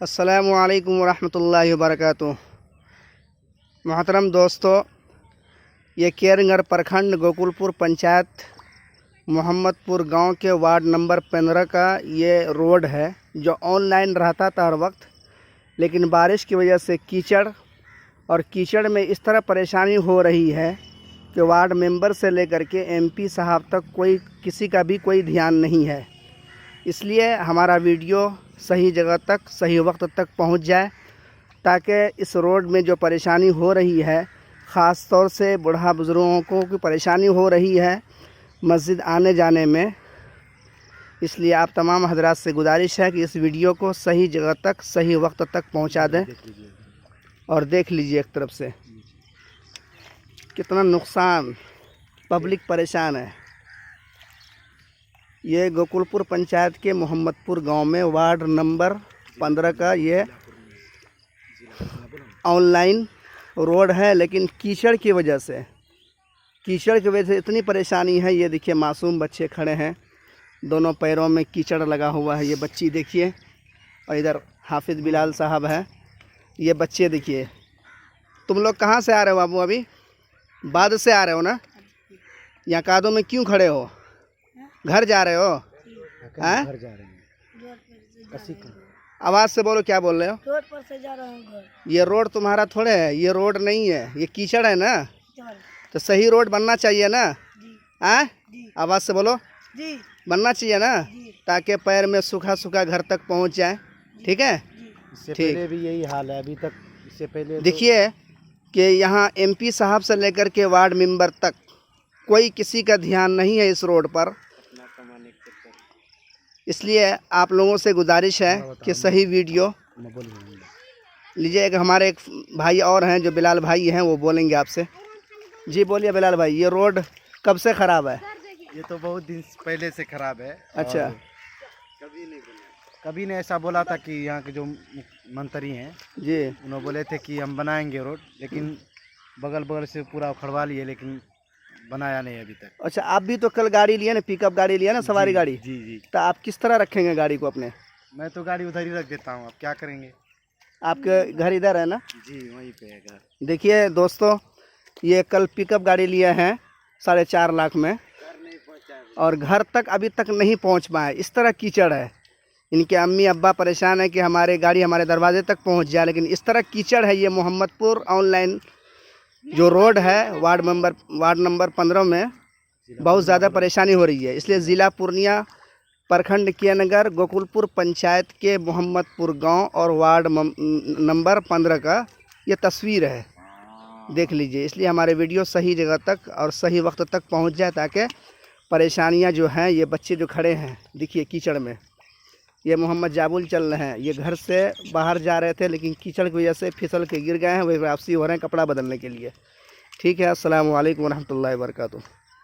अस्सलामु अलैकुम वरहमतुल्लाहि वबरकातुहू। मोहतरम दोस्तों, ये केरनगर प्रखंड गोकुलपुर पंचायत मोहम्मदपुर गांव के वार्ड नंबर 15 का ये रोड है जो ऑनलाइन रहता था हर वक्त, लेकिन बारिश की वजह से कीचड़ में इस तरह परेशानी हो रही है कि वार्ड मेंबर से लेकर के एमपी साहब तक किसी का भी कोई ध्यान नहीं है। इसलिए हमारा वीडियो सही जगह तक सही वक्त तक पहुंच जाए, ताकि इस रोड में जो परेशानी हो रही है, ख़ास तौर से बूढ़ा बुज़ुर्गों को की परेशानी हो रही है मस्जिद आने जाने में। इसलिए आप तमाम हजरात से गुजारिश है कि इस वीडियो को सही जगह तक सही वक्त तक पहुंचा दें और देख लीजिए एक तरफ से कितना नुकसान, पब्लिक परेशान है। ये गोकुलपुर पंचायत के मोहम्मदपुर गांव में वार्ड नंबर 15 का ये ऑनलाइन रोड है, लेकिन कीचड़ की वजह से इतनी परेशानी है। ये देखिए मासूम बच्चे खड़े हैं, दोनों पैरों में कीचड़ लगा हुआ है। ये बच्ची देखिए, और इधर हाफिज़ बिलाल साहब है। ये बच्चे देखिए। तुम लोग कहाँ से आ रहे हो बाबू? अभी बाद से आ रहे हो ना? यहाँ कादों में क्यों खड़े हो? घर जा रहे हो? घर जा रहे हैं। आवाज़ से बोलो, क्या बोल रहे हो? रोड पर से जा रहा हूँ घर। ये रोड तुम्हारा थोड़े है, ये रोड नहीं है, ये कीचड़ है ना। तो सही रोड बनना चाहिए ना। आवाज़ से बोलो जी, बनना चाहिए ना, ताकि पैर में सूखा सूखा घर तक पहुंच जाए। ठीक है, इससे पहले भी यही हाल है अभी तक। इससे पहले देखिए कि यहाँ एमपी साहब से लेकर के वार्ड मेंबर तक कोई किसी का ध्यान नहीं है इस रोड पर। इसलिए आप लोगों से गुजारिश है कि सही वीडियो लीजिए। एक हमारे एक भाई और हैं जो बिलाल भाई हैं, वो बोलेंगे आपसे। जी बोलिए बिलाल भाई, ये रोड कब से ख़राब है? ये तो बहुत दिन पहले से खराब है। अच्छा, कभी ने ऐसा बोला था कि यहाँ के जो मंत्री हैं जी, उन्होंने बोले थे कि हम बनाएंगे रोड, लेकिन बगल से पूरा उखड़वा लिए, लेकिन बनाया नहीं अभी तक। अच्छा, आप भी तो कल गाड़ी लिया ना, पिकअप गाड़ी लिया ना, सवारी गाड़ी। जी जी। तो आप किस तरह रखेंगे गाड़ी को अपने? मैं तो गाड़ी उधर ही रख देता हूँ, अब क्या करेंगे। आपके घर इधर है ना? जी वहीं पे है घर। देखिए दोस्तों, ये कल पिकअप गाड़ी लिया है 4.5 लाख में, और घर तक अभी तक नहीं पहुंच पाए। इस तरह कीचड़ है। इनके अम्मी अब्बा परेशान है कि हमारे गाड़ी हमारे दरवाजे तक पहुंच जाए, लेकिन इस तरह कीचड़ है। ये मोहम्मदपुर ऑनलाइन जो रोड है वार्ड नंबर 15 में बहुत ज़्यादा परेशानी हो रही है। इसलिए ज़िला पूर्णिया प्रखंड केरनगर गोकुलपुर पंचायत के मोहम्मदपुर गांव और वार्ड नंबर 15 का ये तस्वीर है, देख लीजिए। इसलिए हमारे वीडियो सही जगह तक और सही वक्त तक पहुंच जाए, ताकि परेशानियां जो हैं, ये बच्चे जो खड़े हैं देखिए कीचड़ में, ये मोहम्मद जाबुल चल रहे हैं। ये घर से बाहर जा रहे थे, लेकिन कीचड़ की वजह से फिसल के गिर गए हैं। वही वापसी हो रहे हैं कपड़ा बदलने के लिए। ठीक है, अस्सलामु अलैकुम वरहमतुल्लाहि वबरकातुहू।